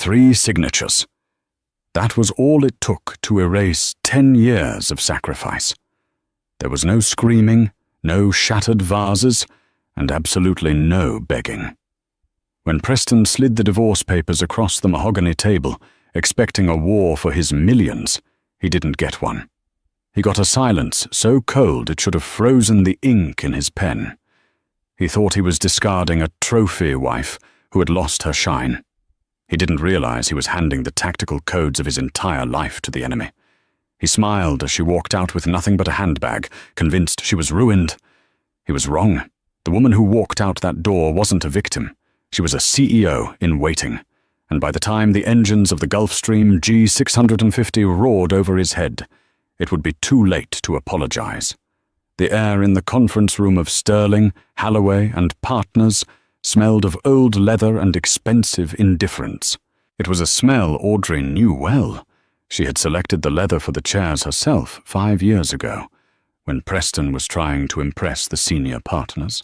3 signatures. That was all it took to erase 10 years of sacrifice. There was no screaming, no shattered vases, and absolutely no begging. When Preston slid the divorce papers across the mahogany table, expecting a war for his millions, he didn't get one. He got a silence so cold it should have frozen the ink in his pen. He thought he was discarding a trophy wife who had lost her shine. He didn't realize he was handing the tactical codes of his entire life to the enemy. He smiled as she walked out with nothing but a handbag, convinced she was ruined. He was wrong. The woman who walked out that door wasn't a victim. She was a CEO in waiting, and by the time the engines of the Gulfstream G650 roared over his head, it would be too late to apologize. The air in the conference room of Sterling, Halloway, and Partners smelled of old leather and expensive indifference. It was a smell Audrey knew well. She had selected the leather for the chairs herself 5 years ago, when Preston was trying to impress the senior partners.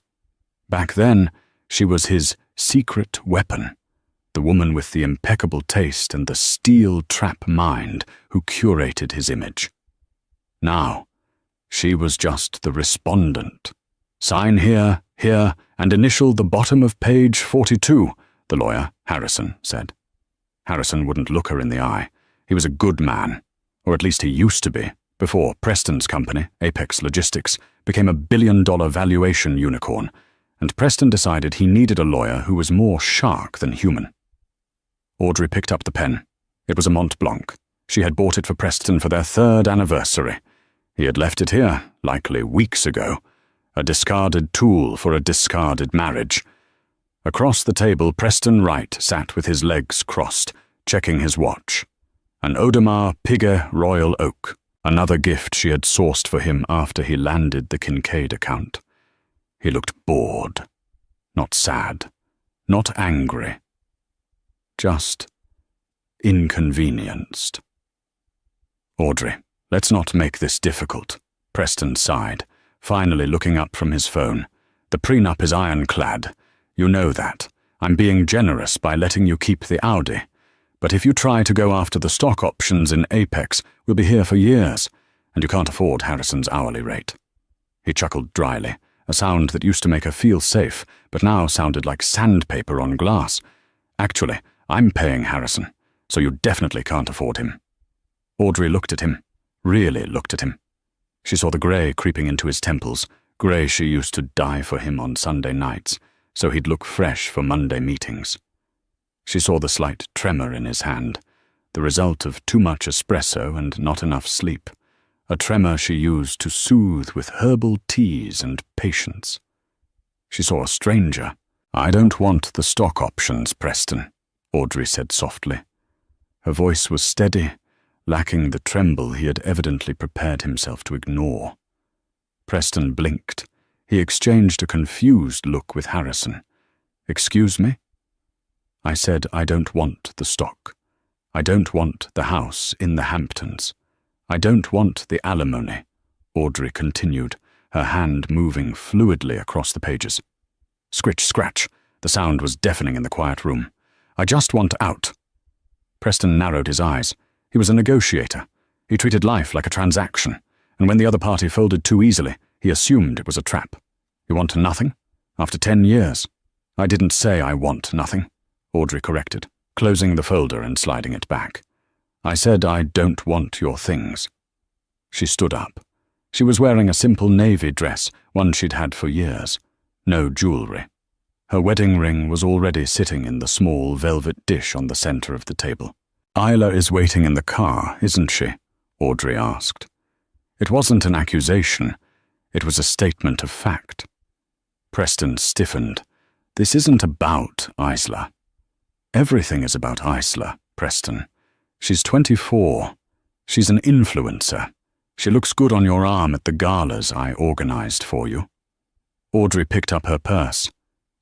Back then, she was his secret weapon, the woman with the impeccable taste and the steel-trap mind who curated his image. Now, she was just the respondent. Sign here, here, and initial the bottom of page 42, the lawyer, Harrison, said. Harrison wouldn't look her in the eye. He was a good man, or at least he used to be, before Preston's company, Apex Logistics, became a billion-dollar valuation unicorn, and Preston decided he needed a lawyer who was more shark than human. Audrey picked up the pen. It was a Mont Blanc. She had bought it for Preston for their 3rd anniversary. He had left it here, likely weeks ago, a discarded tool for a discarded marriage. Across the table, Preston Wright sat with his legs crossed, checking his watch. An Audemars Piguet Royal Oak, another gift she had sourced for him after he landed the Kincaid account. He looked bored, not sad, not angry, just inconvenienced. Audrey, let's not make this difficult, Preston sighed, finally looking up from his phone. The prenup is ironclad. You know that. I'm being generous by letting you keep the Audi. But if you try to go after the stock options in Apex, we'll be here for years, and you can't afford Harrison's hourly rate. He chuckled dryly, a sound that used to make her feel safe, but now sounded like sandpaper on glass. Actually, I'm paying Harrison, so you definitely can't afford him. Audrey looked at him, really looked at him. She saw the grey creeping into his temples, grey she used to dye for him on Sunday nights, so he'd look fresh for Monday meetings. She saw the slight tremor in his hand, the result of too much espresso and not enough sleep, a tremor she used to soothe with herbal teas and patience. She saw a stranger. I don't want the stock options, Preston, Audrey said softly. Her voice was steady, lacking the tremble he had evidently prepared himself to ignore. Preston blinked. He exchanged a confused look with Harrison. Excuse me? I said I don't want the stock. I don't want the house in the Hamptons. I don't want the alimony, Audrey continued, her hand moving fluidly across the pages. Scritch, scratch. The sound was deafening in the quiet room. I just want out. Preston narrowed his eyes. He was a negotiator. He treated life like a transaction, and when the other party folded too easily, he assumed it was a trap. You want nothing? After 10 years? I didn't say I want nothing, Audrey corrected, closing the folder and sliding it back. I said I don't want your things. She stood up. She was wearing a simple navy dress, one she'd had for years. No jewelry. Her wedding ring was already sitting in the small velvet dish on the center of the table. Isla is waiting in the car, isn't she? Audrey asked. It wasn't an accusation. It was a statement of fact. Preston stiffened. This isn't about Isla. Everything is about Isla, Preston. She's 24. She's an influencer. She looks good on your arm at the galas I organized for you. Audrey picked up her purse.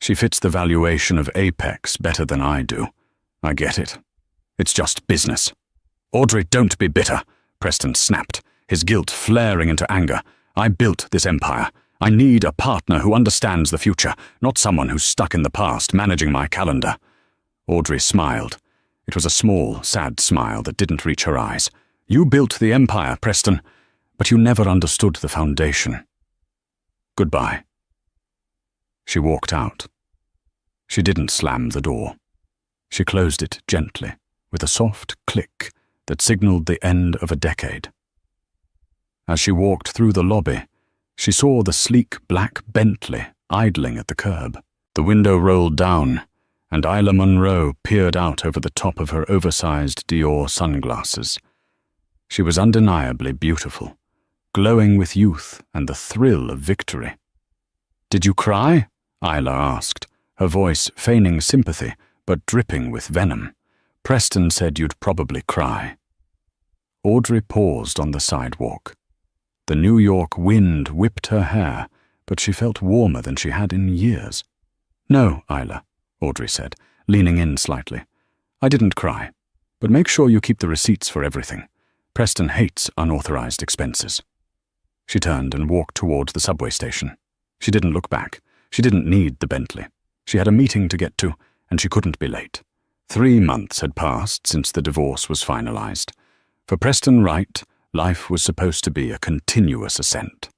She fits the valuation of Apex better than I do. I get it. It's just business. Audrey, don't be bitter, Preston snapped, his guilt flaring into anger. I built this empire. I need a partner who understands the future, not someone who's stuck in the past managing my calendar. Audrey smiled. It was a small, sad smile that didn't reach her eyes. "You built the empire, Preston, but you never understood the foundation. Goodbye." She walked out. She didn't slam the door. She closed it gently, with a soft click that signaled the end of a decade. As she walked through the lobby, she saw the sleek black Bentley idling at the curb. The window rolled down, and Isla Munro peered out over the top of her oversized Dior sunglasses. She was undeniably beautiful, glowing with youth and the thrill of victory. "Did you cry?" Isla asked, her voice feigning sympathy but dripping with venom. "Preston said you'd probably cry." Audrey paused on the sidewalk. The New York wind whipped her hair, but she felt warmer than she had in years. "No, Isla," Audrey said, leaning in slightly. "I didn't cry, but make sure you keep the receipts for everything. Preston hates unauthorized expenses." She turned and walked toward the subway station. She didn't look back. She didn't need the Bentley. She had a meeting to get to, and she couldn't be late. 3 months had passed since the divorce was finalized. For Preston Wright, life was supposed to be a continuous ascent.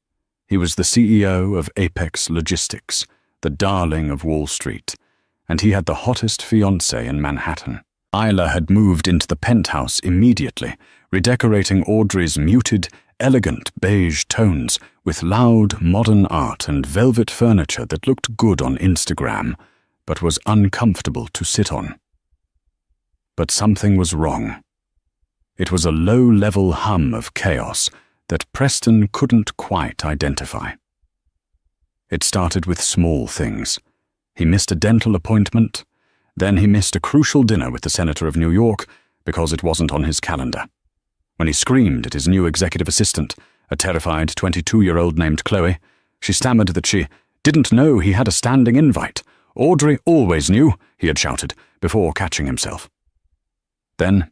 He was the CEO of Apex Logistics, the darling of Wall Street, and he had the hottest fiancée in Manhattan. Isla had moved into the penthouse immediately, redecorating Audrey's muted, elegant beige tones with loud, modern art and velvet furniture that looked good on Instagram, but was uncomfortable to sit on. But something was wrong. It was a low-level hum of chaos that Preston couldn't quite identify. It started with small things. He missed a dental appointment, then he missed a crucial dinner with the Senator of New York because it wasn't on his calendar. When he screamed at his new executive assistant, a terrified 22-year-old named Chloe, she stammered that she didn't know he had a standing invite. Audrey always knew, he had shouted, before catching himself. Then,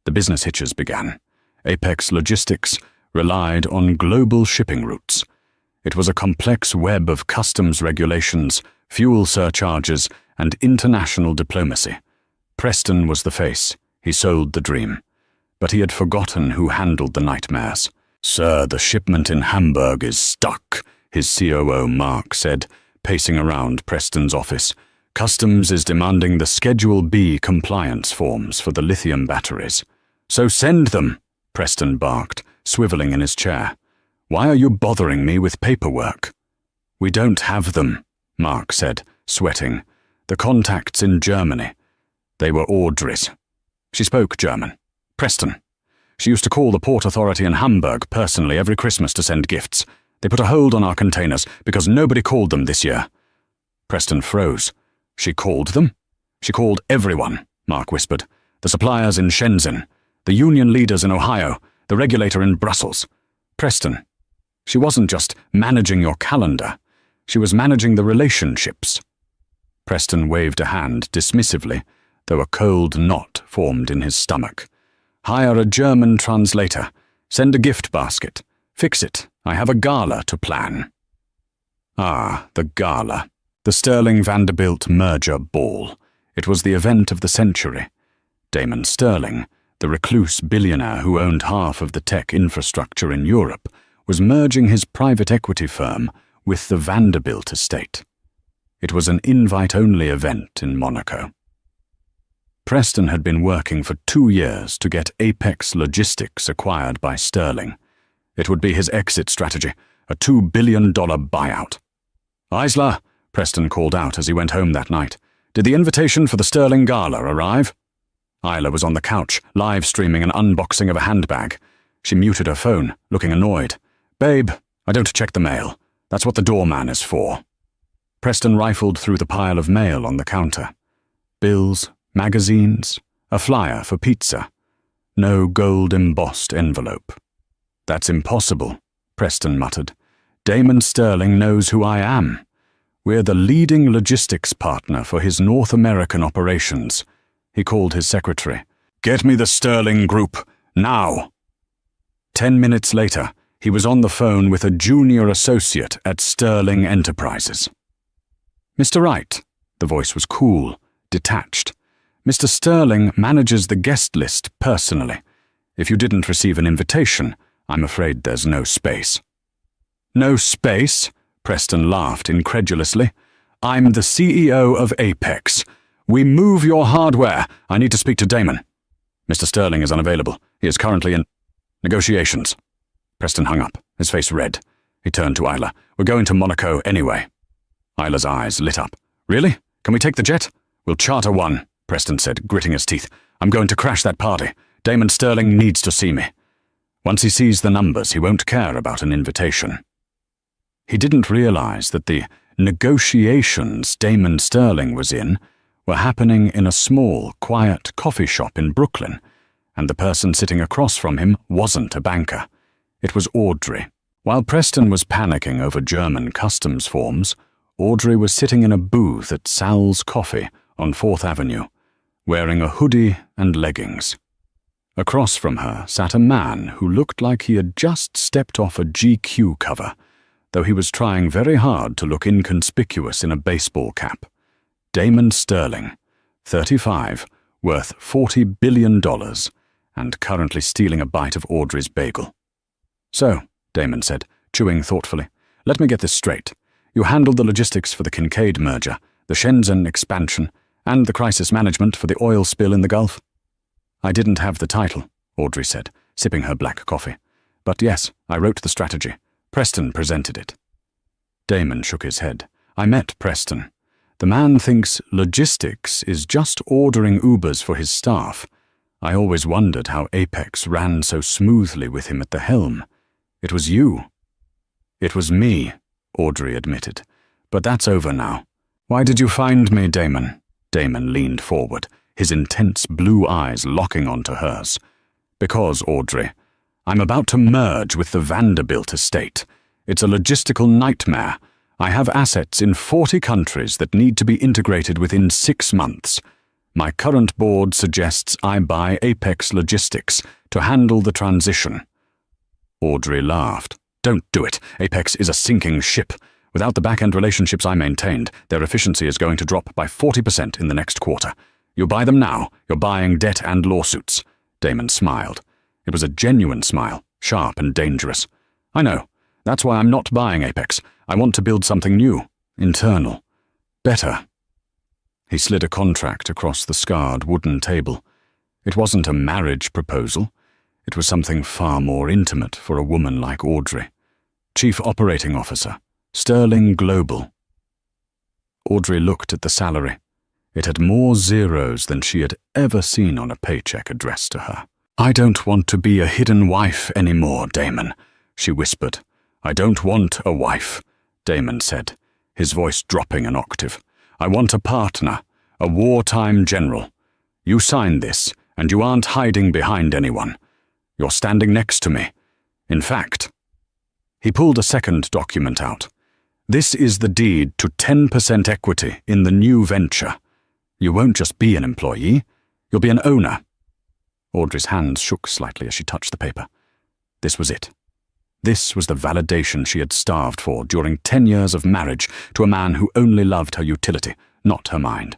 the business hitches began. Apex Logistics relied on global shipping routes. It was a complex web of customs regulations, fuel surcharges, and international diplomacy. Preston was the face. He sold the dream. But he had forgotten who handled the nightmares. "Sir, the shipment in Hamburg is stuck," his COO Mark said, pacing around Preston's office. "Customs is demanding the Schedule B compliance forms for the lithium batteries." "So send them," Preston barked, swiveling in his chair. "Why are you bothering me with paperwork?" "We don't have them," Mark said, sweating. "The contacts in Germany. They were Audrey's." She spoke German. "Preston. She used to call the port authority in Hamburg personally every Christmas to send gifts. They put a hold on our containers because nobody called them this year." Preston froze. "She called them?" "She called everyone," Mark whispered. "The suppliers in Shenzhen, the union leaders in Ohio, the regulator in Brussels. Preston, she wasn't just managing your calendar. She was managing the relationships." Preston waved a hand dismissively, though a cold knot formed in his stomach. "Hire a German translator. Send a gift basket. Fix it. I have a gala to plan." Ah, the gala. The Sterling Vanderbilt merger ball. It was the event of the century. Damon Sterling, the recluse billionaire who owned half of the tech infrastructure in Europe, was merging his private equity firm with the Vanderbilt estate. It was an invite-only event in Monaco. Preston had been working for 2 years to get Apex Logistics acquired by Sterling. It would be his exit strategy, a $2 billion buyout. "Isla," Preston called out as he went home that night. "Did the invitation for the Sterling Gala arrive?" Isla was on the couch, live-streaming an unboxing of a handbag. She muted her phone, looking annoyed. "Babe, I don't check the mail. That's what the doorman is for." Preston rifled through the pile of mail on the counter. Bills, magazines, a flyer for pizza. No gold-embossed envelope. "That's impossible," Preston muttered. "Damon Sterling knows who I am. We're the leading logistics partner for his North American operations." He called his secretary. "Get me the Sterling Group, now." 10 minutes later, he was on the phone with a junior associate at Sterling Enterprises. "Mr. Wright," the voice was cool, detached. Mr. Sterling manages the guest list personally. If you didn't receive an invitation, I'm afraid there's no space." "No space?" Preston laughed incredulously. "I'm the CEO of Apex. We move your hardware. I need to speak to Damon." "Mr. Sterling is unavailable. He is currently in negotiations." Preston hung up, his face red. He turned to Isla. "We're going to Monaco anyway." Isla's eyes lit up. "Really? Can we take the jet?" "We'll charter one," Preston said, gritting his teeth. "I'm going to crash that party. Damon Sterling needs to see me. Once he sees the numbers, he won't care about an invitation." He didn't realize that the negotiations Damon Sterling was in were happening in a small, quiet coffee shop in Brooklyn, and the person sitting across from him wasn't a banker. It was Audrey. While Preston was panicking over German customs forms, Audrey was sitting in a booth at Sal's Coffee on 4th Avenue, wearing a hoodie and leggings. Across from her sat a man who looked like he had just stepped off a GQ cover, though he was trying very hard to look inconspicuous in a baseball cap. Damon Sterling, 35, worth $40 billion, and currently stealing a bite of Audrey's bagel. "So," Damon said, chewing thoughtfully, "let me get this straight. You handled the logistics for the Kincaid merger, the Shenzhen expansion, and the crisis management for the oil spill in the Gulf?" "I didn't have the title," Audrey said, sipping her black coffee. "But yes, I wrote the strategy. Preston presented it." Damon shook his head. "I met Preston. The man thinks logistics is just ordering Ubers for his staff. I always wondered how Apex ran so smoothly with him at the helm. It was you." "It was me," Audrey admitted. "But that's over now. Why did you find me, Damon?" Damon leaned forward, his intense blue eyes locking onto hers. "Because, Audrey, I'm about to merge with the Vanderbilt estate. It's a logistical nightmare. I have assets in 40 countries that need to be integrated within 6 months. My current board suggests I buy Apex Logistics to handle the transition." Audrey laughed. "Don't do it. Apex is a sinking ship. Without the back-end relationships I maintained, their efficiency is going to drop by 40% in the next quarter. You buy them now, you're buying debt and lawsuits." Damon smiled. It was a genuine smile, sharp and dangerous. "I know. That's why I'm not buying Apex. I want to build something new, internal, better." He slid a contract across the scarred wooden table. It wasn't a marriage proposal. It was something far more intimate for a woman like Audrey. Chief Operating Officer, Sterling Global. Audrey looked at the salary. It had more zeros than she had ever seen on a paycheck addressed to her. "I don't want to be a hidden wife anymore, Damon," she whispered. "I don't want a wife," Damon said, his voice dropping an octave. "I want a partner, a wartime general. You signed this, and you aren't hiding behind anyone. You're standing next to me. In fact..." He pulled a second document out. "This is the deed to 10% equity in the new venture. You won't just be an employee, you'll be an owner." Audrey's hands shook slightly as she touched the paper. This was it. This was the validation she had starved for during 10 years of marriage to a man who only loved her utility, not her mind.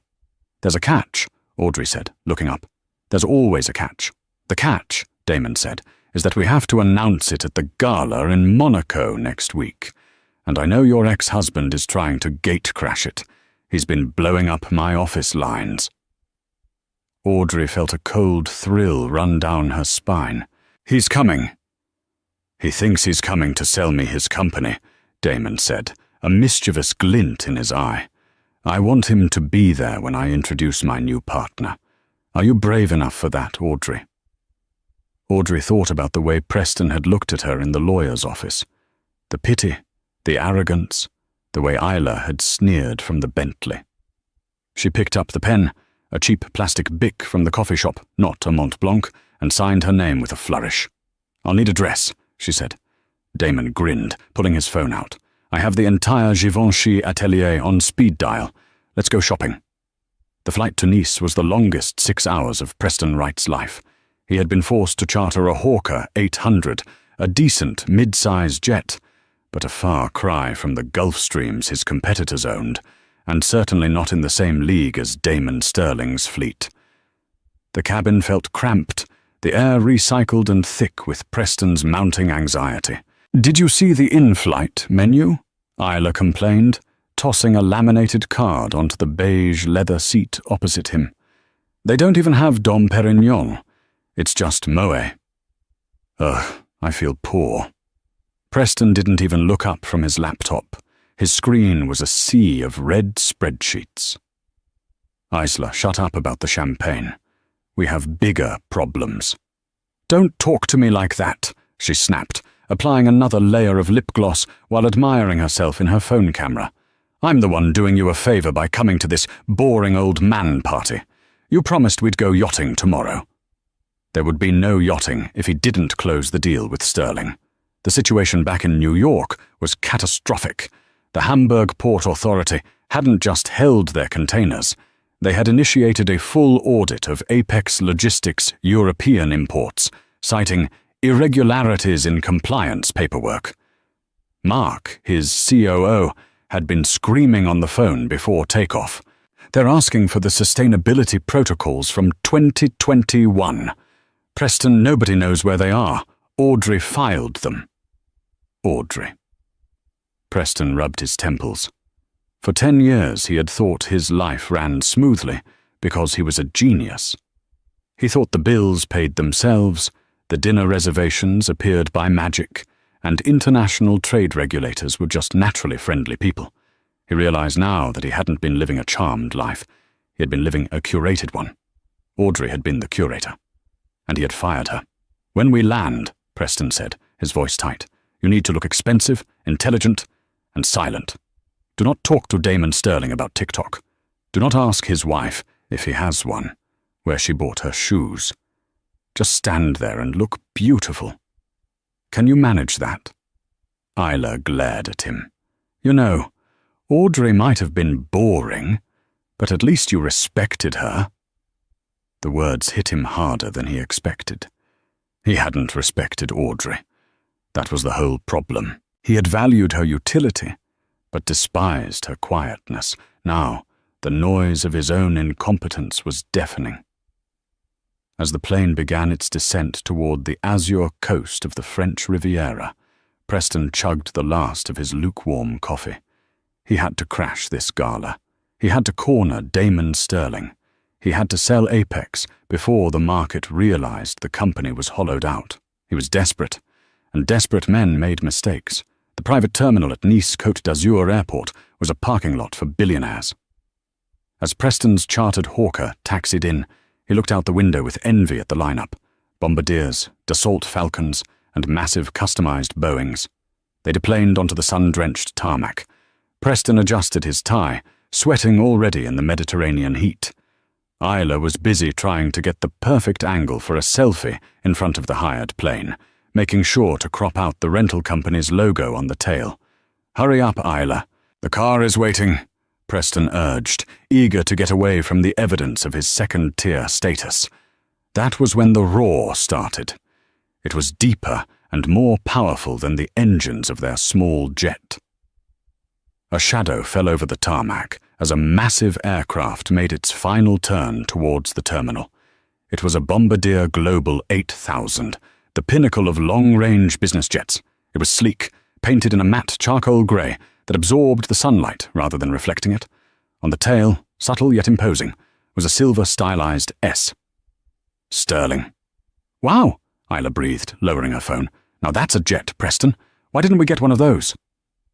"There's a catch," Audrey said, looking up. "There's always a catch. The catch," Damon said, "is that we have to announce it at the gala in Monaco next week. And I know your ex-husband is trying to gate-crash it. He's been blowing up my office lines." Audrey felt a cold thrill run down her spine. "He's coming." "He thinks he's coming to sell me his company," Damon said, a mischievous glint in his eye. "I want him to be there when I introduce my new partner. Are you brave enough for that, Audrey?" Audrey thought about the way Preston had looked at her in the lawyer's office. The pity, the arrogance, the way Isla had sneered from the Bentley. She picked up the pen, a cheap plastic Bic from the coffee shop, not a Mont Blanc, and signed her name with a flourish. "I'll need a dress," she said. Damon grinned, pulling his phone out. "I have the entire Givenchy atelier on speed dial. Let's go shopping." The flight to Nice was the longest 6 hours of Preston Wright's life. He had been forced to charter a Hawker 800, a decent mid-size jet, but a far cry from the Gulfstreams his competitors owned, and certainly not in the same league as Damon Sterling's fleet. The cabin felt cramped, the air recycled and thick with Preston's mounting anxiety. "Did you see the in-flight menu?" Isla complained, tossing a laminated card onto the beige leather seat opposite him. "They don't even have Dom Perignon. It's just Moët." "Ugh, I feel poor." Preston didn't even look up from his laptop. His screen was a sea of red spreadsheets. "Isla, shut up about the champagne. We have bigger problems." "Don't talk to me like that," she snapped, applying another layer of lip gloss while admiring herself in her phone camera. "I'm the one doing you a favor by coming to this boring old man party. You promised we'd go yachting tomorrow." There would be no yachting if he didn't close the deal with Sterling. The situation back in New York was catastrophic. The Hamburg Port Authority hadn't just held their containers. They had initiated a full audit of Apex Logistics' European imports, citing irregularities in compliance paperwork. Mark, his COO, had been screaming on the phone before takeoff. "They're asking for the sustainability protocols from 2021. Preston, nobody knows where they are. Audrey filed them." Audrey. Preston rubbed his temples. For 10 years he had thought his life ran smoothly because he was a genius. He thought the bills paid themselves, the dinner reservations appeared by magic, and international trade regulators were just naturally friendly people. He realized now that he hadn't been living a charmed life. He had been living a curated one. Audrey had been the curator. And he had fired her. "When we land," Preston said, his voice tight, "you need to look expensive, intelligent, and silent. Do not talk to Damon Sterling about TikTok. Do not ask his wife, if he has one, where she bought her shoes. Just stand there and look beautiful. Can you manage that?" Isla glared at him. "You know, Audrey might have been boring, but at least you respected her." The words hit him harder than he expected. He hadn't respected Audrey. That was the whole problem. He had valued her utility, but despised her quietness. Now, the noise of his own incompetence was deafening. As the plane began its descent toward the azure coast of the French Riviera, Preston chugged the last of his lukewarm coffee. He had to crash this gala. He had to corner Damon Sterling. He had to sell Apex before the market realized the company was hollowed out. He was desperate, and desperate men made mistakes. The private terminal at Nice Côte d'Azur Airport was a parking lot for billionaires. As Preston's chartered hawker taxied in, he looked out the window with envy at the lineup: Bombardiers, Dassault Falcons, and massive customized Boeings. They deplaned onto the sun-drenched tarmac. Preston adjusted his tie, sweating already in the Mediterranean heat. Isla was busy trying to get the perfect angle for a selfie in front of the hired plane, making sure to crop out the rental company's logo on the tail. "Hurry up, Isla. The car is waiting," Preston urged, eager to get away from the evidence of his second-tier status. That was when the roar started. It was deeper and more powerful than the engines of their small jet. A shadow fell over the tarmac as a massive aircraft made its final turn towards the terminal. It was a Bombardier Global 8000, the pinnacle of long-range business jets. It was sleek, painted in a matte charcoal grey that absorbed the sunlight rather than reflecting it. On the tail, subtle yet imposing, was a silver stylized S. Sterling. "Wow," Isla breathed, lowering her phone. "Now that's a jet, Preston. Why didn't we get one of those?"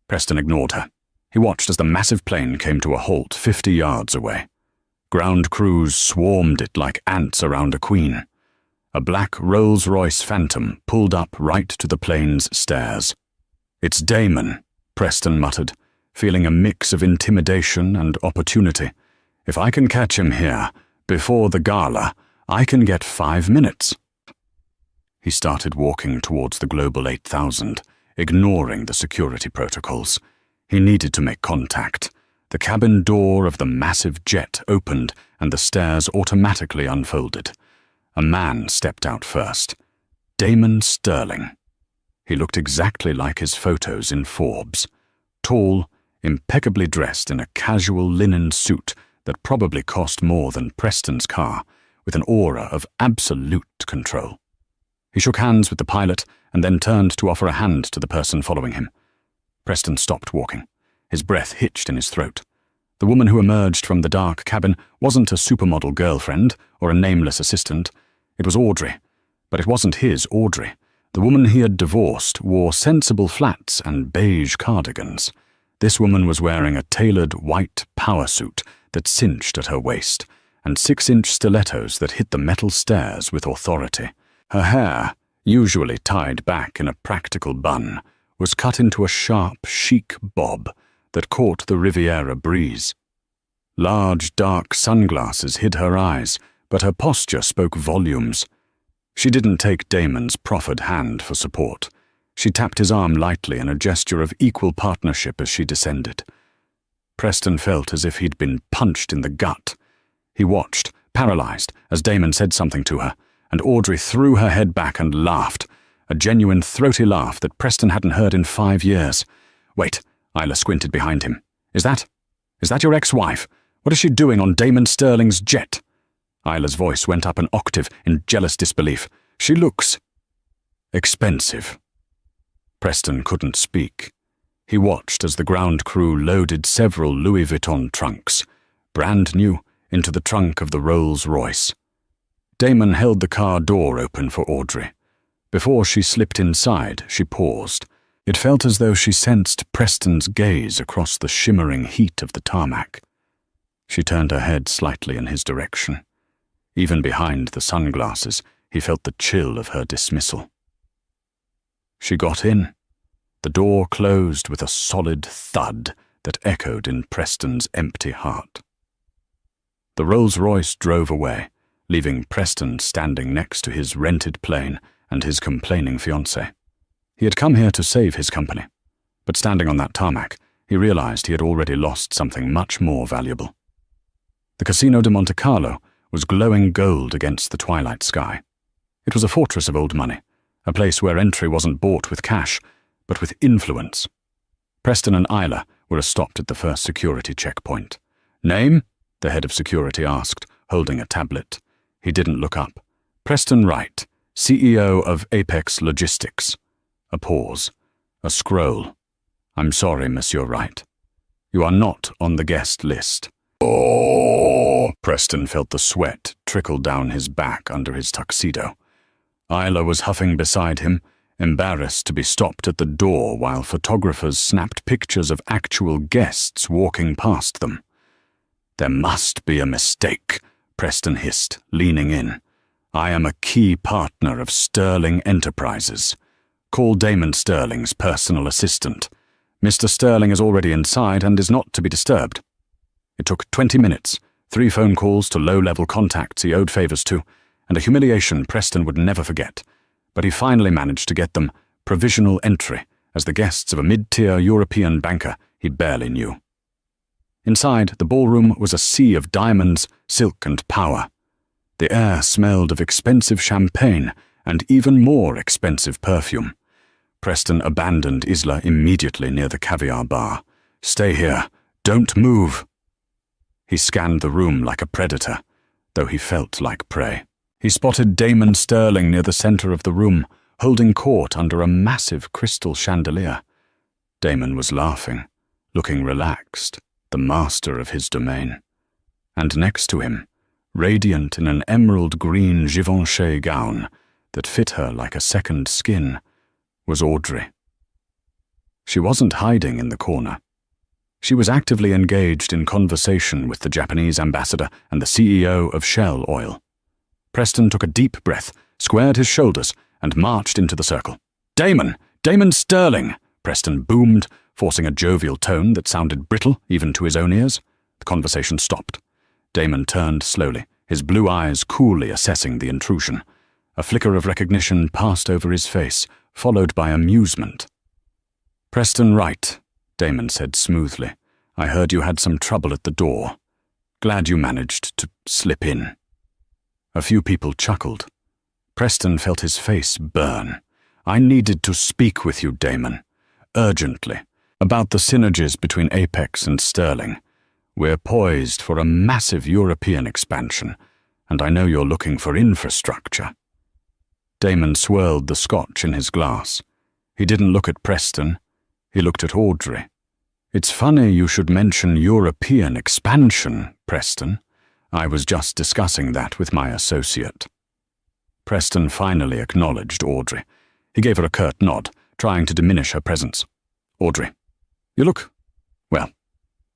Preston ignored her. He watched as the massive plane came to a halt 50 yards away. Ground crews swarmed it like ants around a queen. A black Rolls-Royce Phantom pulled up right to the plane's stairs. "It's Damon," Preston muttered, feeling a mix of intimidation and opportunity. "If I can catch him here, before the gala, I can get 5 minutes." He started walking towards the Global 8000, ignoring the security protocols. He needed to make contact. The cabin door of the massive jet opened and the stairs automatically unfolded. A man stepped out first. Damon Sterling. He looked exactly like his photos in Forbes. Tall, impeccably dressed in a casual linen suit that probably cost more than Preston's car, with an aura of absolute control. He shook hands with the pilot and then turned to offer a hand to the person following him. Preston stopped walking. His breath hitched in his throat. The woman who emerged from the dark cabin wasn't a supermodel girlfriend or a nameless assistant. It was Audrey. But it wasn't his Audrey. The woman he had divorced wore sensible flats and beige cardigans. This woman was wearing a tailored white power suit that cinched at her waist, and 6-inch stilettos that hit the metal stairs with authority. Her hair, usually tied back in a practical bun, was cut into a sharp, chic bob that caught the Riviera breeze. Large, dark sunglasses hid her eyes, but her posture spoke volumes. She didn't take Damon's proffered hand for support. She tapped his arm lightly in a gesture of equal partnership as she descended. Preston felt as if he'd been punched in the gut. He watched, paralyzed, as Damon said something to her, and Audrey threw her head back and laughed, a genuine throaty laugh that Preston hadn't heard in 5 years. "Wait," Isla squinted behind him. Is that your ex-wife? What is she doing on Damon Sterling's jet?" Isla's voice went up an octave in jealous disbelief. "She looks expensive." Preston couldn't speak. He watched as the ground crew loaded several Louis Vuitton trunks, brand new, into the trunk of the Rolls-Royce. Damon held the car door open for Audrey. Before she slipped inside, she paused. It felt as though she sensed Preston's gaze across the shimmering heat of the tarmac. She turned her head slightly in his direction. Even behind the sunglasses, he felt the chill of her dismissal. She got in. The door closed with a solid thud that echoed in Preston's empty heart. The Rolls-Royce drove away, leaving Preston standing next to his rented plane and his complaining fiancée. He had come here to save his company, but standing on that tarmac, he realized he had already lost something much more valuable. The Casino de Monte Carlo was glowing gold against the twilight sky. It was a fortress of old money, a place where entry wasn't bought with cash, but with influence. Preston and Isla were stopped at the first security checkpoint. "Name?" the head of security asked, holding a tablet. He didn't look up. "Preston Wright, CEO of Apex Logistics." A pause. A scroll. "I'm sorry, Monsieur Wright. You are not on the guest list." "Oh!" Preston felt the sweat trickle down his back under his tuxedo. Isla was huffing beside him, embarrassed to be stopped at the door while photographers snapped pictures of actual guests walking past them. "There must be a mistake," Preston hissed, leaning in. "I am a key partner of Sterling Enterprises. Call Damon Sterling's personal assistant. Mr. Sterling is already inside and is not to be disturbed." It took 20 minutes, 3 phone calls to low-level contacts he owed favors to, and a humiliation Preston would never forget. But he finally managed to get them provisional entry as the guests of a mid-tier European banker he barely knew. Inside, the ballroom was a sea of diamonds, silk, and power. The air smelled of expensive champagne and even more expensive perfume. Preston abandoned Isla immediately near the caviar bar. "Stay here. Don't move." He scanned the room like a predator, though he felt like prey. He spotted Damon Sterling near the center of the room, holding court under a massive crystal chandelier. Damon was laughing, looking relaxed, the master of his domain. And next to him, radiant in an emerald green Givenchy gown that fit her like a second skin, was Audrey. She wasn't hiding in the corner. She was actively engaged in conversation with the Japanese ambassador and the CEO of Shell Oil. Preston took a deep breath, squared his shoulders, and marched into the circle. "Damon! Damon Sterling!" Preston boomed, forcing a jovial tone that sounded brittle even to his own ears. The conversation stopped. Damon turned slowly, his blue eyes coolly assessing the intrusion. A flicker of recognition passed over his face, followed by amusement. "Preston Wright," Damon said smoothly. "I heard you had some trouble at the door. Glad you managed to slip in." A few people chuckled. Preston felt his face burn. "I needed to speak with you, Damon. Urgently. About the synergies between Apex and Sterling. We're poised for a massive European expansion, and I know you're looking for infrastructure." Damon swirled the scotch in his glass. He didn't look at Preston. He looked at Audrey. "It's funny you should mention European expansion, Preston. I was just discussing that with my associate." Preston finally acknowledged Audrey. He gave her a curt nod, trying to diminish her presence. "Audrey, you look, well,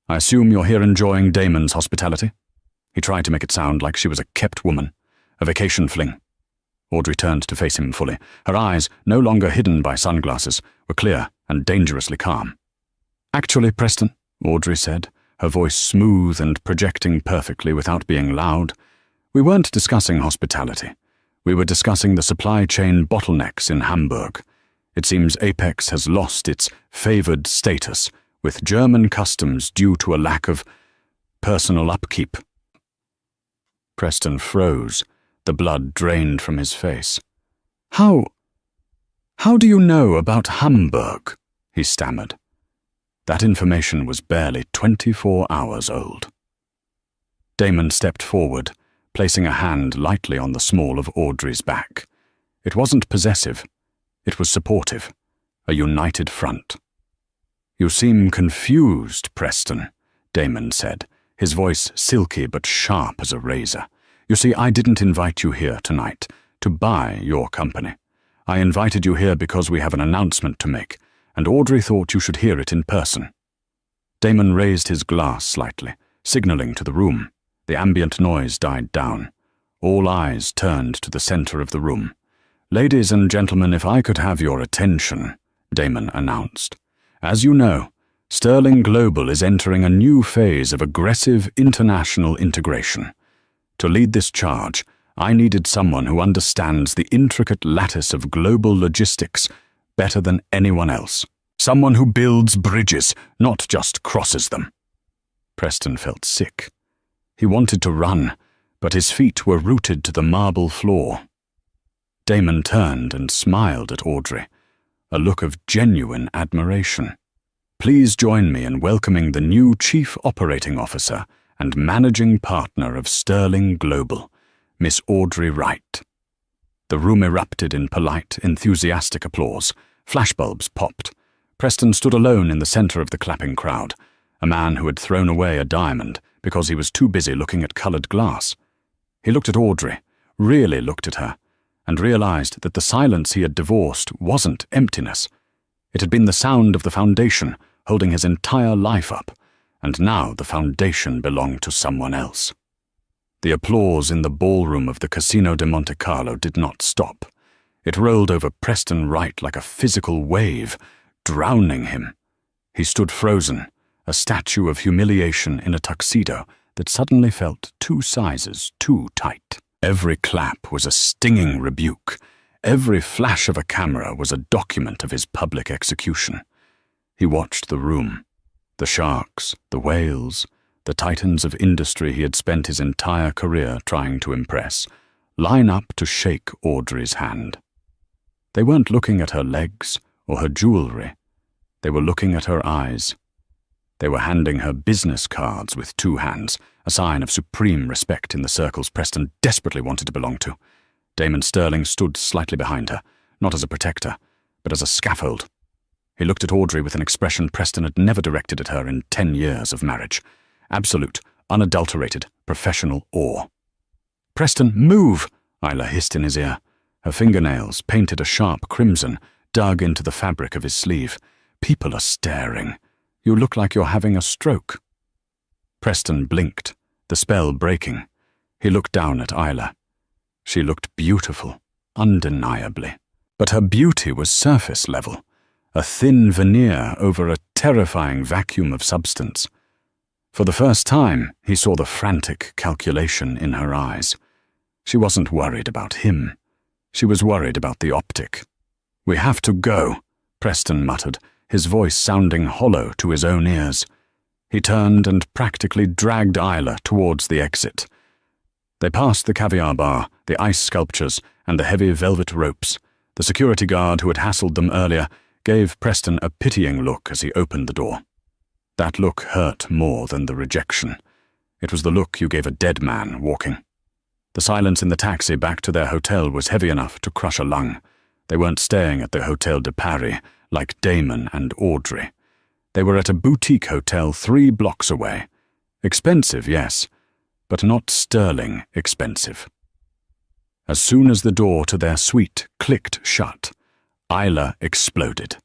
I assume you're here enjoying Damon's hospitality?" He tried to make it sound like she was a kept woman, a vacation fling. Audrey turned to face him fully. Her eyes, no longer hidden by sunglasses, were clear and dangerously calm. "Actually, Preston," Audrey said, her voice smooth and projecting perfectly without being loud, "we weren't discussing hospitality. We were discussing the supply chain bottlenecks in Hamburg. It seems Apex has lost its favored status, with German customs due to a lack of personal upkeep." Preston froze. The blood drained from his face. How do you know about Hamburg?" he stammered. That information was barely 24 hours old. Damon stepped forward, placing a hand lightly on the small of Audrey's back. It wasn't possessive. It was supportive, a united front. "You seem confused, Preston," Damon said, his voice silky but sharp as a razor. "You see, I didn't invite you here tonight to buy your company. I invited you here because we have an announcement to make, and Audrey thought you should hear it in person." Damon raised his glass slightly, signaling to the room. The ambient noise died down. All eyes turned to the center of the room. "Ladies and gentlemen, if I could have your attention," Damon announced. "As you know, Sterling Global is entering a new phase of aggressive international integration. To lead this charge, I needed someone who understands the intricate lattice of global logistics better than anyone else. Someone who builds bridges, not just crosses them." Preston felt sick. He wanted to run, but his feet were rooted to the marble floor. Damon turned and smiled at Audrey, a look of genuine admiration. "Please join me in welcoming the new Chief Operating Officer and Managing Partner of Sterling Global, Miss Audrey Wright." The room erupted in polite, enthusiastic applause. Flashbulbs popped. Preston stood alone in the center of the clapping crowd, a man who had thrown away a diamond because he was too busy looking at colored glass. He looked at Audrey, really looked at her, and realized that the silence he had divorced wasn't emptiness. It had been the sound of the foundation holding his entire life up, and now the foundation belonged to someone else. The applause in the ballroom of the Casino de Monte Carlo did not stop. It rolled over Preston Wright like a physical wave, drowning him. He stood frozen, a statue of humiliation in a tuxedo that suddenly felt 2 sizes too tight. Every clap was a stinging rebuke. Every flash of a camera was a document of his public execution. He watched the room. The sharks, the whales, the titans of industry he had spent his entire career trying to impress, line up to shake Audrey's hand. They weren't looking at her legs or her jewelry. They were looking at her eyes. They were handing her business cards with 2 hands, a sign of supreme respect in the circles Preston desperately wanted to belong to. Damon Sterling stood slightly behind her, not as a protector, but as a scaffold. He looked at Audrey with an expression Preston had never directed at her in 10 years of marriage. Absolute, unadulterated, professional awe. "Preston, move!" Isla hissed in his ear. Her fingernails, painted a sharp crimson, dug into the fabric of his sleeve. "People are staring. You look like you're having a stroke." Preston blinked, the spell breaking. He looked down at Isla. She looked beautiful, undeniably. But her beauty was surface level, a thin veneer over a terrifying vacuum of substance. For the first time, he saw the frantic calculation in her eyes. She wasn't worried about him. She was worried about the optic. "We have to go," Preston muttered, his voice sounding hollow to his own ears. He turned and practically dragged Isla towards the exit. They passed the caviar bar, the ice sculptures, and the heavy velvet ropes. The security guard who had hassled them earlier gave Preston a pitying look as he opened the door. That look hurt more than the rejection. It was the look you gave a dead man walking. The silence in the taxi back to their hotel was heavy enough to crush a lung. They weren't staying at the Hotel de Paris like Damon and Audrey. They were at a boutique hotel 3 blocks away. Expensive, yes, but not sterling expensive. As soon as the door to their suite clicked shut, Isla exploded.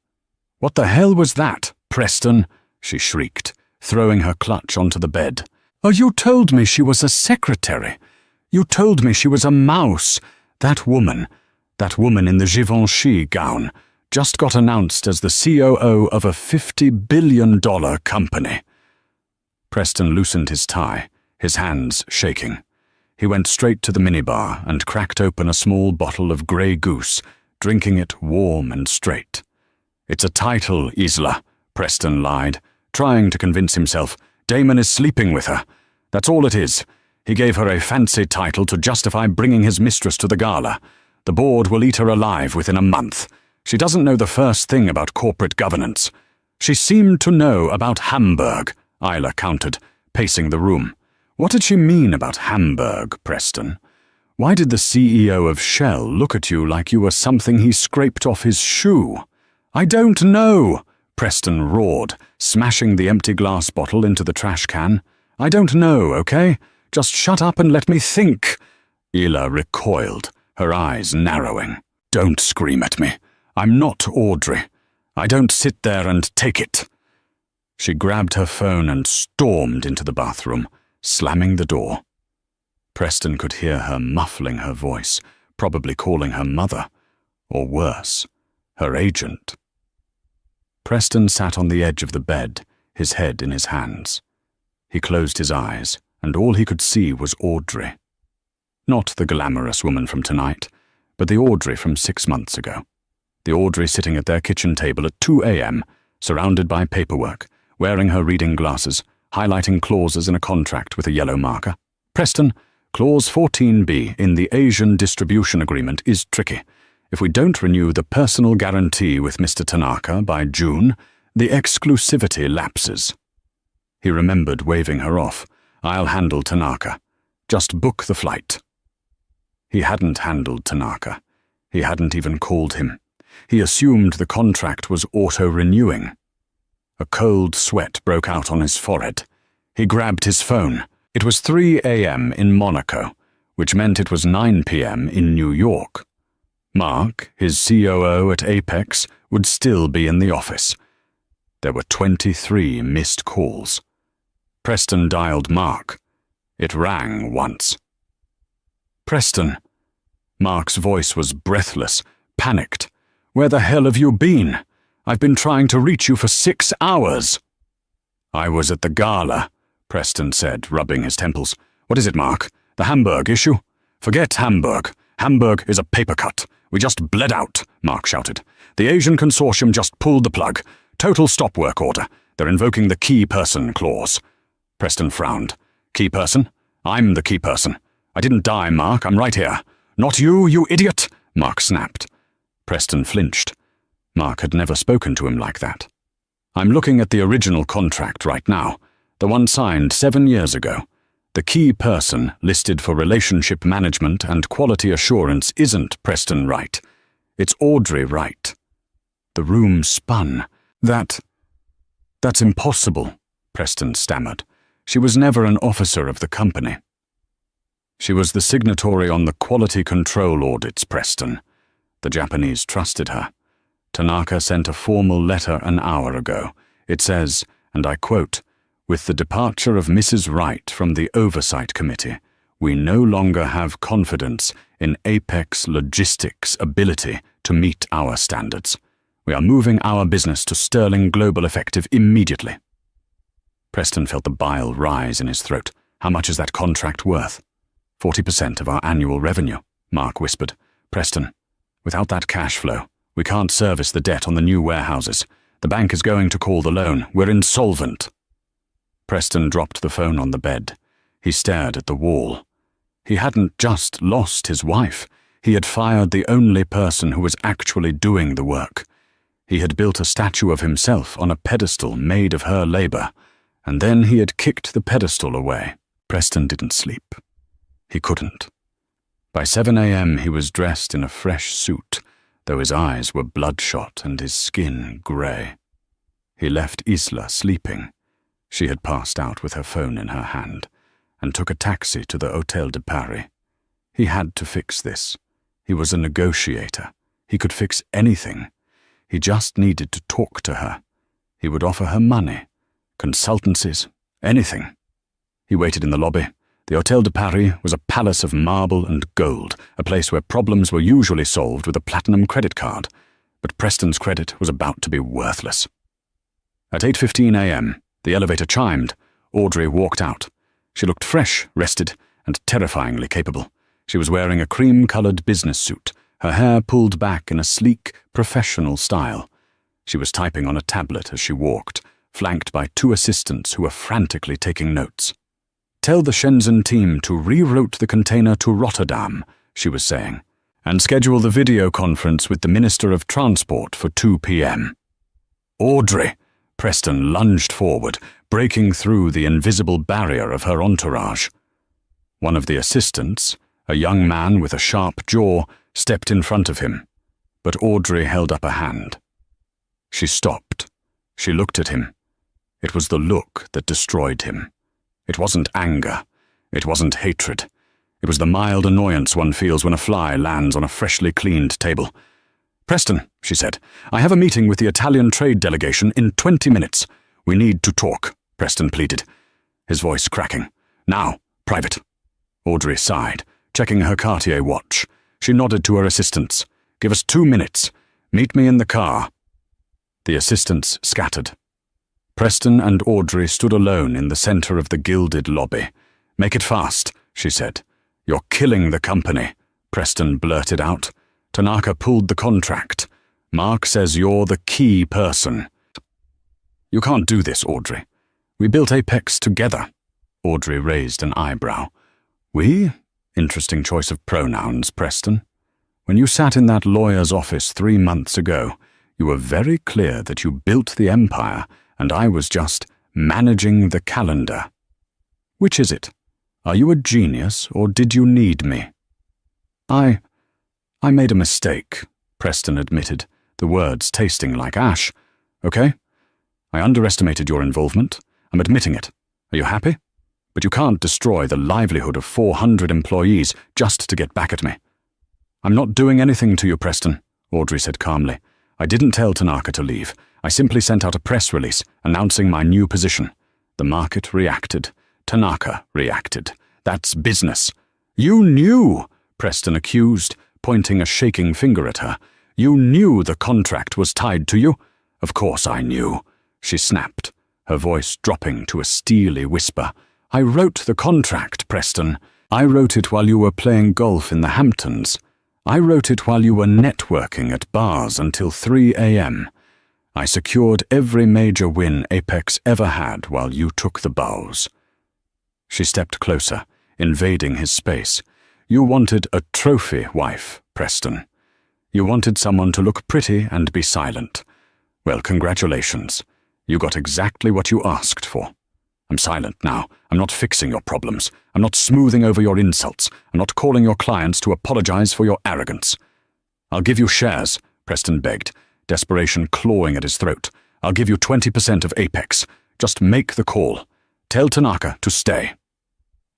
"What the hell was that, Preston?" she shrieked, throwing her clutch onto the bed. "Oh, you told me she was a secretary. You told me she was a mouse. That woman in the Givenchy gown, just got announced as the COO of a $50 billion company." Preston loosened his tie, his hands shaking. He went straight to the minibar and cracked open a small bottle of Grey Goose, drinking it warm and straight. "It's a title, Isla," Preston lied, trying to convince himself. "Damon is sleeping with her. That's all it is. He gave her a fancy title to justify bringing his mistress to the gala. The board will eat her alive within a month. She doesn't know the first thing about corporate governance." "She seemed to know about Hamburg," Isla countered, pacing the room. "What did she mean about Hamburg, Preston? Why did the CEO of Shell look at you like you were something he scraped off his shoe?" "I don't know," Preston roared, smashing the empty glass bottle into the trash can. "I don't know, okay? Just shut up and let me think." Isla recoiled, her eyes narrowing. "Don't scream at me. I'm not Audrey. I don't sit there and take it." She grabbed her phone and stormed into the bathroom, slamming the door. Preston could hear her muffling her voice, probably calling her mother, or worse, her agent. Preston sat on the edge of the bed, his head in his hands. He closed his eyes, and all he could see was Audrey. Not the glamorous woman from tonight, but the Audrey from 6 months ago. The Audrey sitting at their kitchen table at 2 a.m., surrounded by paperwork, wearing her reading glasses, highlighting clauses in a contract with a yellow marker. "Preston, Clause 14B in the Asian Distribution Agreement is tricky. If we don't renew the personal guarantee with Mr. Tanaka by June, the exclusivity lapses." He remembered waving her off. "I'll handle Tanaka. Just book the flight." He hadn't handled Tanaka. He hadn't even called him. He assumed the contract was auto-renewing. A cold sweat broke out on his forehead. He grabbed his phone. It was 3 a.m. in Monaco, which meant it was 9 p.m. in New York. Mark, his COO at Apex, would still be in the office. There were 23 missed calls. Preston dialed Mark. It rang once. "Preston." Mark's voice was breathless, panicked. "Where the hell have you been? I've been trying to reach you for 6 hours." "I was at the gala," Preston said, rubbing his temples. "What is it, Mark? The Hamburg issue?" "Forget Hamburg. Hamburg is a paper cut. We just bled out," Mark shouted. "The Asian consortium just pulled the plug. Total stop work order. They're invoking the key person clause." Preston frowned. "Key person? I'm the key person. I didn't die, Mark. I'm right here." "Not you, you idiot!" Mark snapped. Preston flinched. Mark had never spoken to him like that. "I'm looking at the original contract right now, the one signed 7 years ago. The key person listed for relationship management and quality assurance isn't Preston Wright. It's Audrey Wright." The room spun. That's impossible," Preston stammered. "She was never an officer of the company." "She was the signatory on the quality control audits, Preston. The Japanese trusted her. Tanaka sent a formal letter an hour ago. It says, and I quote, 'With the departure of Mrs. Wright from the Oversight Committee, we no longer have confidence in Apex Logistics' ability to meet our standards. We are moving our business to Sterling Global effective immediately.'" Preston felt the bile rise in his throat. "How much is that contract worth?" 40% of our annual revenue, Mark whispered. "Preston, without that cash flow, we can't service the debt on the new warehouses. The bank is going to call the loan. We're insolvent." Preston dropped the phone on the bed. He stared at the wall. He hadn't just lost his wife. He had fired the only person who was actually doing the work. He had built a statue of himself on a pedestal made of her labor, and then he had kicked the pedestal away. Preston didn't sleep. He couldn't. By 7 a.m. he was dressed in a fresh suit, though his eyes were bloodshot and his skin grey. He left Isla sleeping. She had passed out with her phone in her hand, and took a taxi to the Hôtel de Paris. He had to fix this. He was a negotiator. He could fix anything. He just needed to talk to her. He would offer her money, consultancies, anything. He waited in the lobby. The Hôtel de Paris was a palace of marble and gold, a place where problems were usually solved with a platinum credit card. But Preston's credit was about to be worthless. At 8:15 a.m., the elevator chimed. Audrey walked out. She looked fresh, rested, and terrifyingly capable. She was wearing a cream-colored business suit, her hair pulled back in a sleek, professional style. She was typing on a tablet as she walked, flanked by 2 assistants who were frantically taking notes. "Tell the Shenzhen team to reroute the container to Rotterdam," she was saying, "and schedule the video conference with the Minister of Transport for 2 p.m. "Audrey!" Preston lunged forward, breaking through the invisible barrier of her entourage. One of the assistants, a young man with a sharp jaw, stepped in front of him, but Audrey held up a hand. She stopped. She looked at him. It was the look that destroyed him. It wasn't anger. It wasn't hatred. It was the mild annoyance one feels when a fly lands on a freshly cleaned table. "Preston," she said, "I have a meeting with the Italian trade delegation in 20 minutes. We need to talk," Preston pleaded, his voice cracking. "Now, private." Audrey sighed, checking her Cartier watch. She nodded to her assistants. "Give us 2 minutes. Meet me in the car." The assistants scattered. Preston and Audrey stood alone in the center of the gilded lobby. "Make it fast," she said. "You're killing the company," Preston blurted out. "Tanaka pulled the contract. Mark says you're the key person." "You can't do this, Audrey. We built Apex together." Audrey raised an eyebrow. "We? Interesting choice of pronouns, Preston. When you sat in that lawyer's office 3 months ago, you were very clear that you built the empire and I was just managing the calendar. Which is it? Are you a genius or did you need me?" I made a mistake," Preston admitted, the words tasting like ash. "Okay? I underestimated your involvement. I'm admitting it. Are you happy? But you can't destroy the livelihood of 400 employees just to get back at me." "I'm not doing anything to you, Preston," Audrey said calmly. "I didn't tell Tanaka to leave. I simply sent out a press release announcing my new position. The market reacted. Tanaka reacted. That's business." "You knew," Preston accused, pointing a shaking finger at her. "You knew the contract was tied to you." "Of course I knew," she snapped, her voice dropping to a steely whisper. "I wrote the contract, Preston. I wrote it while you were playing golf in the Hamptons. I wrote it while you were networking at bars until 3 a.m. I secured every major win Apex ever had while you took the bows." She stepped closer, invading his space. "You wanted a trophy wife, Preston. You wanted someone to look pretty and be silent. Well, congratulations. You got exactly what you asked for. I'm silent now. I'm not fixing your problems. I'm not smoothing over your insults. I'm not calling your clients to apologize for your arrogance." "I'll give you shares," Preston begged, desperation clawing at his throat. "I'll give you 20% of Apex. Just make the call. Tell Tanaka to stay."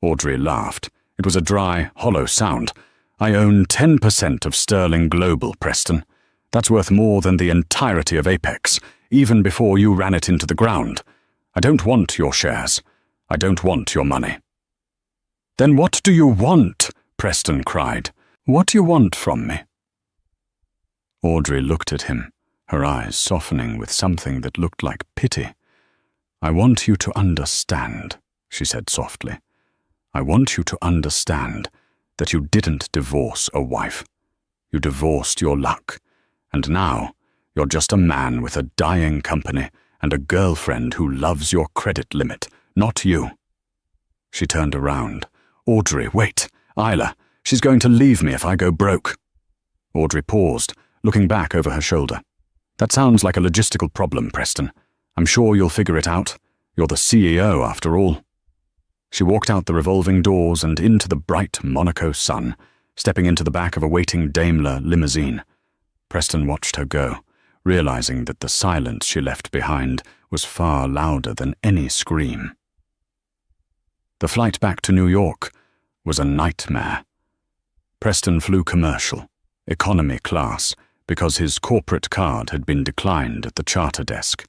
Audrey laughed. It was a dry, hollow sound. "I own 10% of Sterling Global, Preston. That's worth more than the entirety of Apex, even before you ran it into the ground. I don't want your shares. I don't want your money." "Then what do you want?" Preston cried. "What do you want from me?" Audrey looked at him, her eyes softening with something that looked like pity. "I want you to understand," she said softly. "I want you to understand that you didn't divorce a wife. You divorced your luck, and now you're just a man with a dying company and a girlfriend who loves your credit limit, not you." She turned around. "Audrey, wait. Isla, she's going to leave me if I go broke." Audrey paused, looking back over her shoulder. "That sounds like a logistical problem, Preston. I'm sure you'll figure it out. You're the CEO, after all." She walked out the revolving doors and into the bright Monaco sun. stepping into the back of a waiting Daimler limousine. Preston watched her go, realizing that the silence she left behind was far louder than any scream. The flight back to New York was a nightmare. Preston flew commercial, economy class, because his corporate card had been declined at the charter desk.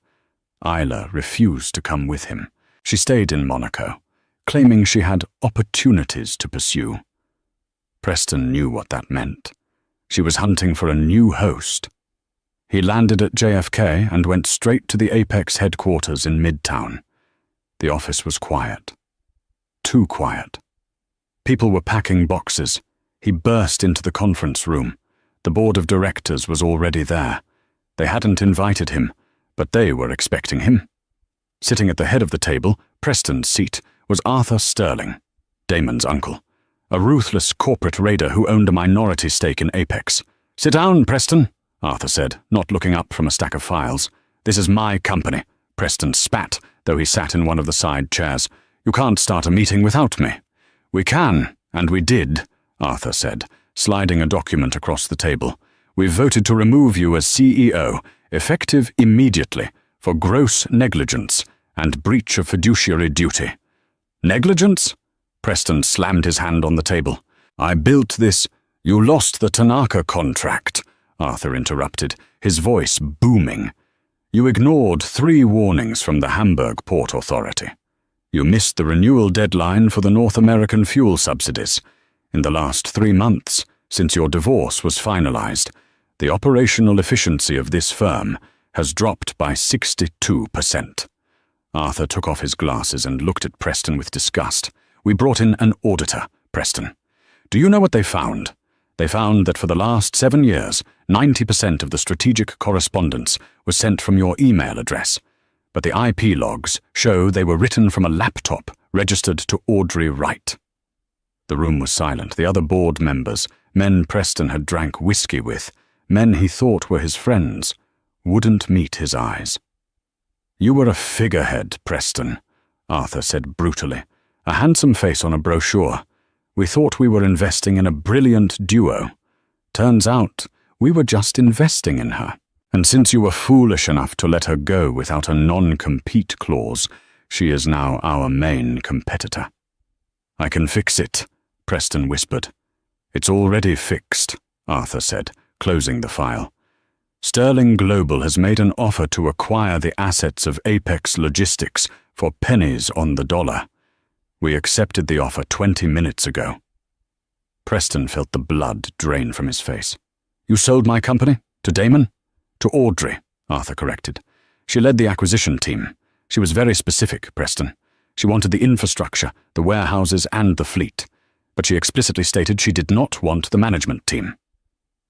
Isla refused to come with him. She stayed in Monaco, claiming she had opportunities to pursue. Preston knew what that meant. She was hunting for a new host. He landed at JFK and went straight to the Apex headquarters in Midtown. The office was quiet. Too quiet. People were packing boxes. He burst into the conference room. The board of directors was already there. They hadn't invited him, but they were expecting him. Sitting at the head of the table, Preston's seat, was Arthur Sterling, Damon's uncle, a ruthless corporate raider who owned a minority stake in Apex. "Sit down, Preston," Arthur said, not looking up from a stack of files. "This is my company." Preston spat, though he sat in one of the side chairs. "You can't start a meeting without me." "We can, and we did," Arthur said, sliding a document across the table. "We've voted to remove you as CEO, effective immediately, for gross negligence and breach of fiduciary duty." "Negligence?" Preston slammed his hand on the table. "I built this—" "You lost the Tanaka contract," Arthur interrupted, his voice booming. "You ignored 3 warnings from the Hamburg Port Authority. You missed the renewal deadline for the North American fuel subsidies. In the last 3 months, since your divorce was finalized, the operational efficiency of this firm has dropped by 62%. Arthur took off his glasses and looked at Preston with disgust. "We brought in an auditor, Preston. Do you know what they found? They found that for the last 7 years, 90% of the strategic correspondence was sent from your email address, but the IP logs show they were written from a laptop registered to Audrey Wright." The room was silent. The other board members, men Preston had drank whiskey with, men he thought were his friends, wouldn't meet his eyes. "You were a figurehead, Preston," Arthur said brutally, "a handsome face on a brochure. We thought we were investing in a brilliant duo. Turns out we were just investing in her. And since you were foolish enough to let her go without a non-compete clause, she is now our main competitor." "I can fix it," Preston whispered. "It's already fixed," Arthur said, closing the file. "Sterling Global has made an offer to acquire the assets of Apex Logistics for pennies on the dollar. We accepted the offer 20 minutes ago." Preston felt the blood drain from his face. "You sold my company? To Damon?" "To Audrey," Arthur corrected. "She led the acquisition team. She was very specific, Preston. She wanted the infrastructure, the warehouses, and the fleet. But she explicitly stated she did not want the management team."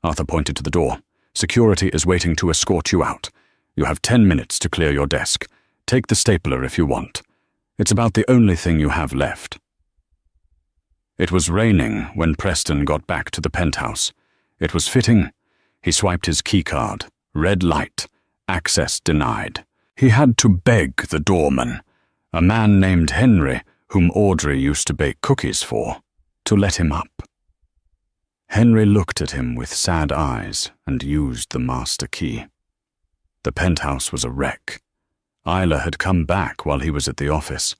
Arthur pointed to the door. "Security is waiting to escort you out. You have 10 minutes to clear your desk. Take the stapler if you want. It's about the only thing you have left." It was raining when Preston got back to the penthouse. It was fitting. He swiped his keycard. Red light. Access denied. He had to beg the doorman, a man named Henry, whom Audrey used to bake cookies for, to let him up. Henry looked at him with sad eyes and used the master key. The penthouse was a wreck. Isla had come back while he was at the office.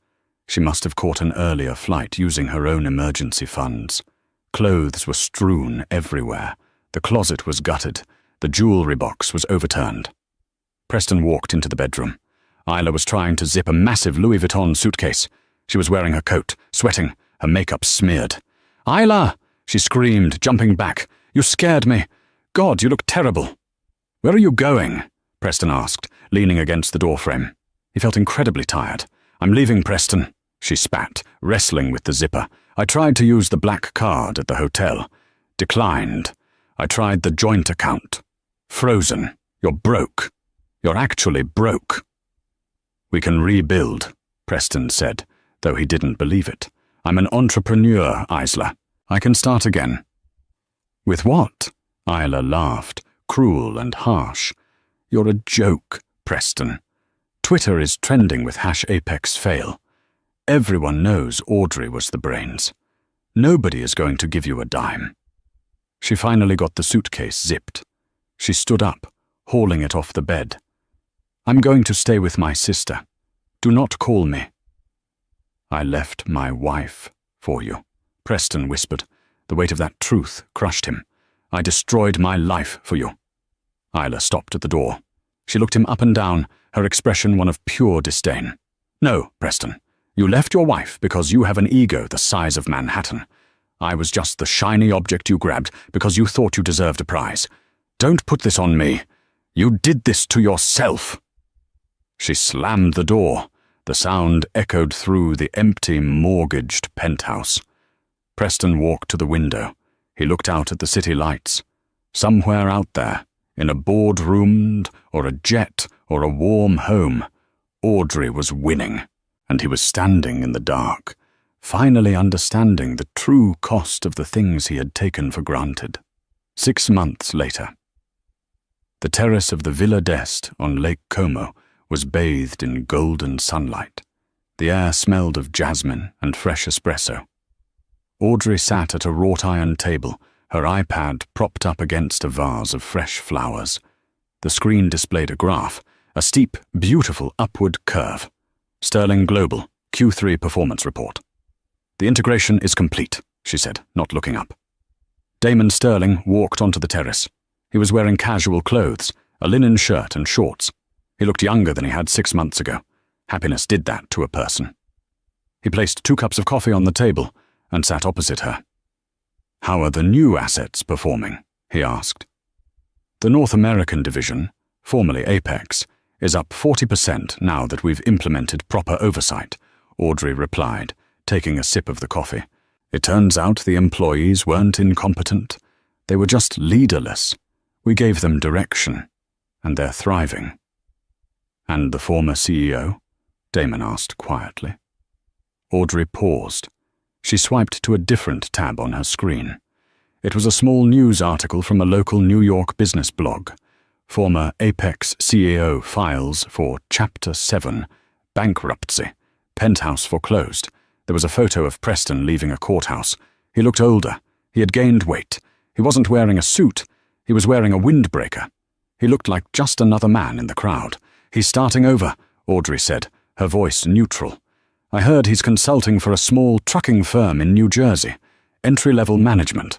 She must have caught an earlier flight using her own emergency funds. Clothes were strewn everywhere. The closet was gutted. The jewelry box was overturned. Preston walked into the bedroom. Isla was trying to zip a massive Louis Vuitton suitcase. She was wearing her coat, sweating, her makeup smeared. "Isla!" she screamed, jumping back. "You scared me. God, you look terrible." "Where are you going?" Preston asked, leaning against the doorframe. He felt incredibly tired. "I'm leaving, Preston," she spat, wrestling with the zipper. "I tried to use the black card at the hotel. Declined. I tried the joint account. Frozen. You're broke. You're actually broke." "We can rebuild," Preston said, though he didn't believe it. "I'm an entrepreneur, Isla. I can start again." "With what?" Isla laughed, cruel and harsh. "You're a joke, Preston. Twitter is trending with #ApexFail. Everyone knows Audrey was the brains. Nobody is going to give you a dime. She finally got the suitcase zipped. She stood up, hauling it off the bed. "I'm going to stay with my sister. Do not call me." "I left my wife for you," Preston whispered. The weight of that truth crushed him. "I destroyed my life for you." Isla stopped at the door. She looked him up and down, her expression one of pure disdain. "No, Preston. You left your wife because you have an ego the size of Manhattan. I was just the shiny object you grabbed because you thought you deserved a prize. Don't put this on me. You did this to yourself." She slammed the door. The sound echoed through the empty, mortgaged penthouse. Preston walked to the window. He looked out at the city lights. Somewhere out there, in a boardroom or a jet or a warm home, Audrey was winning, and he was standing in the dark, finally understanding the true cost of the things he had taken for granted. 6 months later. The terrace of the Villa d'Este on Lake Como was bathed in golden sunlight. The air smelled of jasmine and fresh espresso. Audrey sat at a wrought-iron table, her iPad propped up against a vase of fresh flowers. The screen displayed a graph, a steep, beautiful upward curve. Sterling Global, Q3 performance report. "The integration is complete," she said, not looking up. Damon Sterling walked onto the terrace. He was wearing casual clothes, a linen shirt and shorts. He looked younger than he had 6 months ago. Happiness did that to a person. He placed 2 cups of coffee on the table and sat opposite her. "How are the new assets performing?" he asked. "The North American division, formerly Apex, is up 40% now that we've implemented proper oversight," Audrey replied, taking a sip of the coffee. "It turns out the employees weren't incompetent. They were just leaderless. We gave them direction, and they're thriving." "And the former CEO?" Damon asked quietly. Audrey paused. She swiped to a different tab on her screen. It was a small news article from a local New York business blog. Former Apex CEO files for Chapter 7, bankruptcy, penthouse foreclosed. There was a photo of Preston leaving a courthouse. He looked older. He had gained weight. He wasn't wearing a suit. He was wearing a windbreaker. He looked like just another man in the crowd. "He's starting over," Audrey said, her voice neutral. "I heard he's consulting for a small trucking firm in New Jersey. Entry-level management."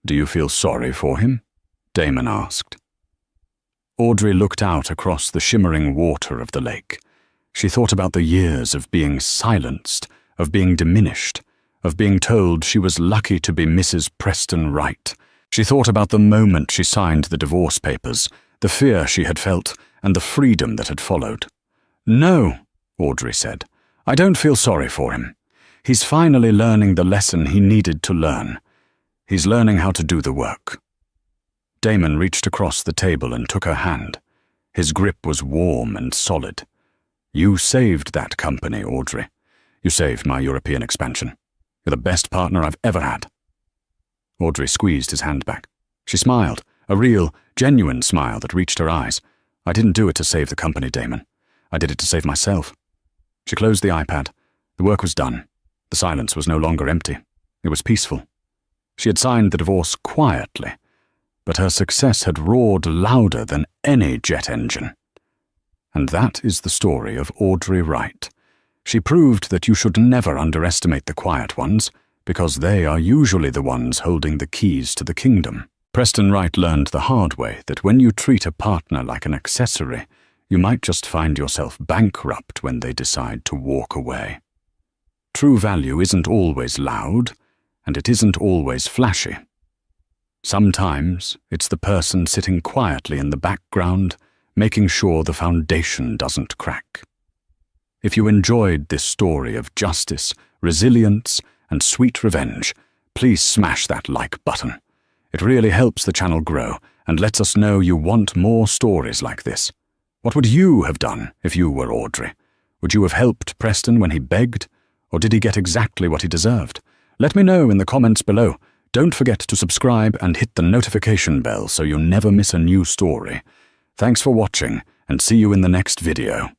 "Do you feel sorry for him?" Damon asked. Audrey looked out across the shimmering water of the lake. She thought about the years of being silenced, of being diminished, of being told she was lucky to be Mrs. Preston Wright. She thought about the moment she signed the divorce papers, the fear she had felt, and the freedom that had followed. "No," Audrey said. "I don't feel sorry for him. He's finally learning the lesson he needed to learn. He's learning how to do the work." Damon reached across the table and took her hand. His grip was warm and solid. "You saved that company, Audrey. You saved my European expansion. You're the best partner I've ever had." Audrey squeezed his hand back. She smiled, a real, genuine smile that reached her eyes. "I didn't do it to save the company, Damon. I did it to save myself." She closed the iPad. The work was done. The silence was no longer empty. It was peaceful. She had signed the divorce quietly, but her success had roared louder than any jet engine. And that is the story of Audrey Wright. She proved that you should never underestimate the quiet ones, because they are usually the ones holding the keys to the kingdom. Preston Wright learned the hard way that when you treat a partner like an accessory, you might just find yourself bankrupt when they decide to walk away. True value isn't always loud, and it isn't always flashy. Sometimes it's the person sitting quietly in the background, making sure the foundation doesn't crack. If you enjoyed this story of justice, resilience, and sweet revenge, please smash that like button. It really helps the channel grow and lets us know you want more stories like this. What would you have done if you were Audrey? Would you have helped Preston when he begged? Or did he get exactly what he deserved? Let me know in the comments below. Don't forget to subscribe and hit the notification bell so you never miss a new story. Thanks for watching, and see you in the next video.